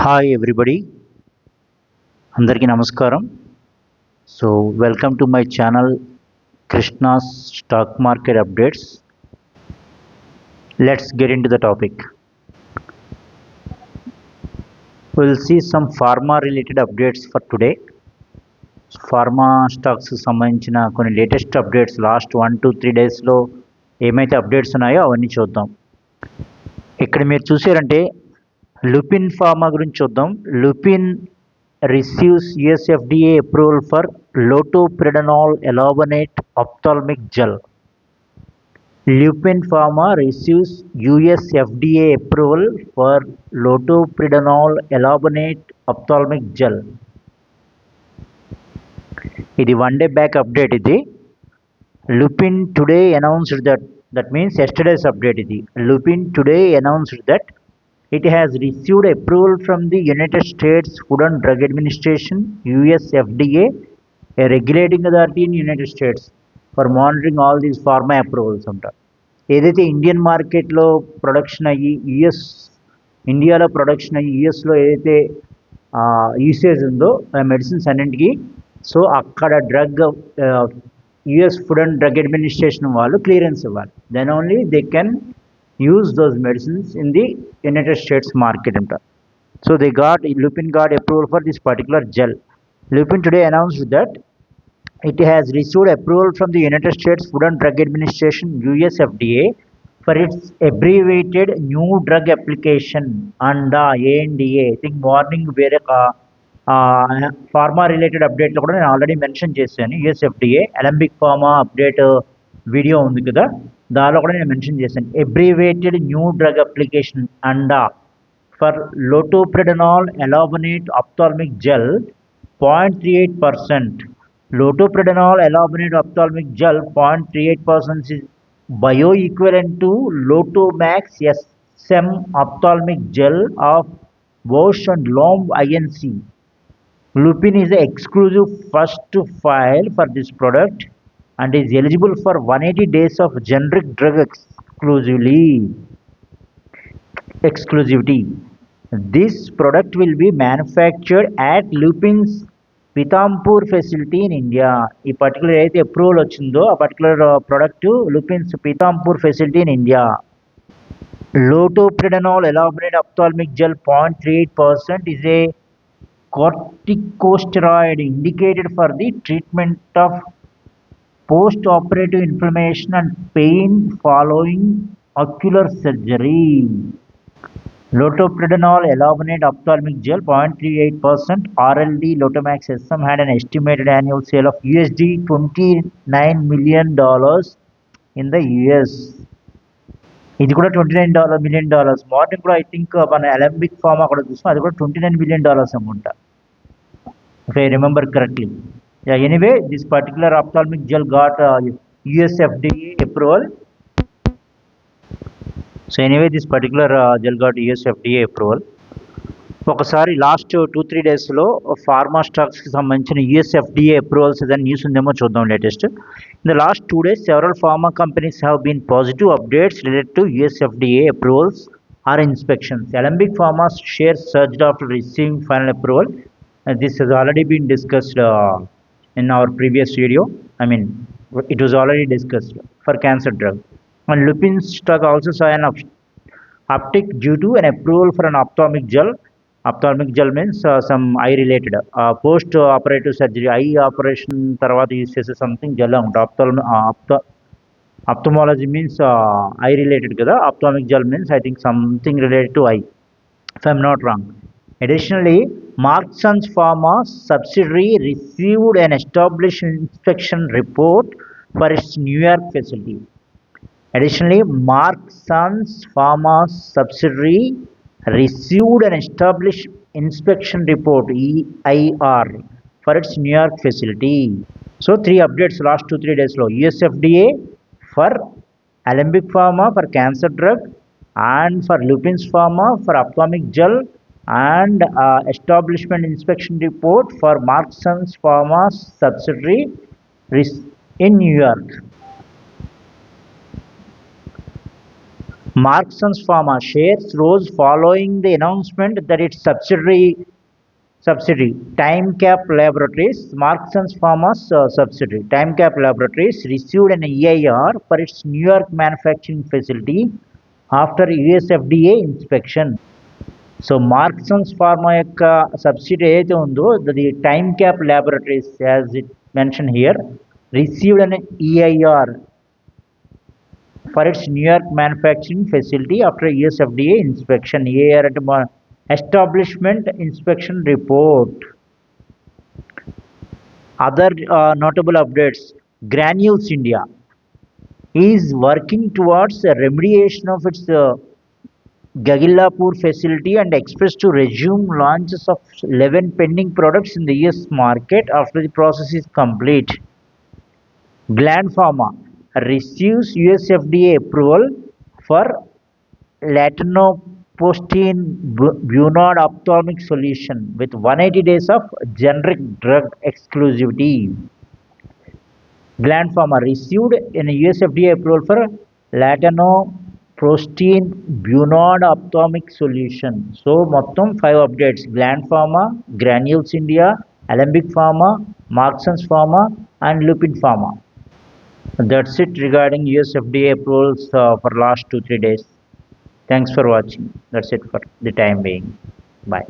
Hi everybody, అందరికీ నమస్కారం. So welcome to my channel Krishna's stock market updates. Let's get into the topic. Will see some pharma related updates for today. Pharma స్టాక్స్కి సంబంధించిన కొన్ని latest updates last 1 to 3 డేస్లో ఏమైతే updates ఉన్నాయో అవన్నీ చూద్దాం. ఇక్కడ మీరు చూసారంటే లుపిన్ ఫార్మా గురించి చూద్దాం. Lupin receives US FDA approval for lotopredonol elabanate ophthalmic gel. Lupin Pharma receives US FDA approval for lotopredonol elabanate ophthalmic gel. ఇది 1 day back update. ఇది Lupin today announced that means yesterday's update. ఇది Lupin today announced that it has received approval from the United States Food and Drug Administration, US FDA, a regulating authority in United States, for monitoring all these pharma approvals. ఏదైతే Indian మార్కెట్లో production అయ్యి ఇండియాలో production అయ్యి యుఎస్లో ఏదైతే usage ఉందో ఆ medicines అన్నింటికి, సో అక్కడ drug US food and drug administration వాళ్ళు క్లియరెన్స్ ఇవ్వాలి. Then only they can use those medicines in the United States market. So Lupin got approval for this particular gel. Lupin today announced that it has received approval from the United States Food and Drug Administration, US FDA, for its abbreviated new drug application ANDA. I think morning వేరే pharma related అప్డేట్లో కూడా నేను already mention చేశాను. US FDA Alembic pharma update video ఉంది కదా, దానిలో కూడా నేను మెన్షన్ చేశాను. Abbreviated new drug application ANDA for loteprednol etabonate ophthalmic gel 0.38%. Loteprednol etabonate ophthalmic gel 0.38% is bioequivalent to Lotomax SM ophthalmic gel of Bausch and Lomb Inc. Lupin is the exclusive first to file for this product and is eligible for 180 days of generic drug exclusivity. This product will be manufactured at Lupin's Pithampur facility in India. ఈ particular అయితే approval వచ్చిందో ఆ particular product Lupin's Pithampur facility in India. Lotopredonol elabanate ophthalmic gel 0.38% is a corticosteroid indicated for the treatment of post-operative inflammation and pain following ocular surgery. Lotopredonol elabanate ophthalmic gel 0.38% RLD Lotomax SM had an estimated annual sale of $29 million in the US. ఇది కూడా $29 million. Morning కూడా I think మన Alembic pharma కూడా చూస్తాం, అది కూడా $29 million అనుకుంటా, if I remember correctly. Yeah, anyway, this particular ophthalmic gel got US FDA approval. So anyway, this particular gel got US FDA approval. ఒకసారి లాస్ట్ 2-3 డేస్లో ఫార్మా స్టాక్స్కి సంబంధించిన యుఎస్ ఎఫ్డిఏ అప్రూవల్స్ ఏదైనా న్యూస్ ఉందేమో చూద్దాం. Latest in the last 2 days several pharma companies have been positive updates related to US FDA approvals or inspections. Alembic pharma share surged after receiving final approval. This has already been discussed in our previous video. I mean, it was already discussed for cancer drug. And Lupin stock also saw an uptick due to an approval for an ophthalmic gel. Ophthalmic gel means some eye related post operative surgery, eye operation tarvata use chese something gel unta. Ophthalmology means eye related kada. Ophthalmic gel means I think something related to eye, if I'm not wrong. Additionally, Marksans Pharma subsidiary received an established inspection report for its New York facility. Additionally, Marksans Pharma subsidiary received an established inspection report EIR for its New York facility. So 3 updates last 2-3 days lo. US FDA for Alembic Pharma for cancer drug, and for Lupin's Pharma for ophthalmic gel, and establishment inspection report for Marksans Pharma subsidiary in New York. Marksans Pharma shares rose following the announcement that its subsidiary TimeCap Laboratories, Marksans Pharma's subsidiary TimeCap Laboratories, received an EIR for its New York manufacturing facility after US FDA inspection. So Marksans Pharma యొక్క subsidy ఏదైతే ఉందో the TimeCap Laboratories, as it mentioned here, received an EIR for its New York manufacturing facility after US FDA inspection. EIR అంటే Establishment Inspection Report. Other notable updates: Granules India is working towards a remediation of its Gagillapur facility and expects to resume launches of 11 pending products in the US market after the process is complete. Gland Pharma receives US FDA approval for latanoprostene Bunod ophthalmic solution with 180 days of generic drug exclusivity. Gland Pharma received an US FDA approval for latanoprostene Bunod ophthalmic solution. So, మొత్తం 5 updates: Gland Pharma, Granules India, Alembic Pharma, Marksans Pharma, and Lupin Pharma. That's it regarding US FDA approvals for last 2-3 days. Thanks for watching. That's it for the time being. Bye.